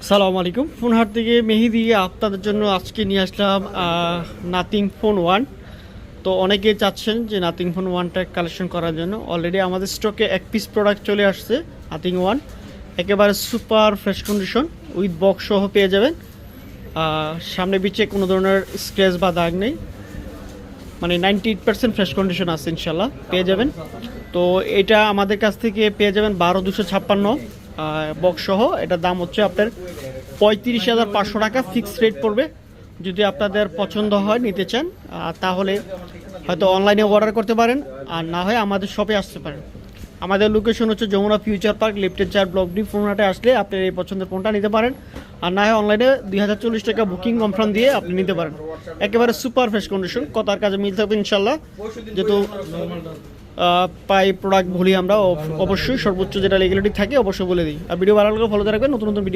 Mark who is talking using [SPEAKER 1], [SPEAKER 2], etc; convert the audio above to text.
[SPEAKER 1] সালামু আলাইকুম। ফোনহাট থেকে মেহেদি আপনাদের জন্য আজকে নিয়ে আসলাম নাথিং ফোন ওয়ান। তো অনেকেই চাচ্ছেন যে নাথিং ফোন ওয়ানটা কালেকশন করার জন্য। অলরেডি আমাদের স্টকে এক পিস প্রোডাক্ট চলে আসছে নাথিং ওয়ান, একেবারে super fresh condition with box সহ পেয়ে যাবেন। সামনে পিছে কোনো ধরনের স্ক্র্যাচ বা দাগ নেই, মানে 98% ফ্রেশ কন্ডিশন আছে, ইনশাল্লাহ পেয়ে যাবেন। তো এটা আমাদের কাছ থেকে পেয়ে যাবেন 12,256 বক্স সহ। এটার দাম হচ্ছে আপনার 35,500 টাকা ফিক্সড রেট পড়বে। যদি আপনাদের পছন্দ হয় নিতে চান তাহলে হয়তো অনলাইনে অর্ডার করতে পারেন, আর না হয় আমাদের শপে আসতে পারেন। আমাদের লোকেশন হচ্ছে যমুনা ফিউচার পার্ক, লিফটেড 4 ব্লক ডি। ফোনহাটে আসলে আপনি এই পছন্দের ফোনটা নিতে পারেন, আর না হয় অনলাইনে 2040 টাকা বুকিং কনফার্ম দিয়ে আপনি নিতে পারেন। একেবারে সুপার ফ্রেশ কন্ডিশন, কথার কাজে মিলতে হবে ইনশাল্লাহ। যেহেতু পাই প্রোডাক্ট বলি আমরা, অবশ্যই সর্বোচ্চ যেটা রেগুলেটরি থাকে অবশ্যই বলে দিই। আর ভিডিও ভালো লাগলে ফলো রাখবেন, নতুন নতুন ভিডিও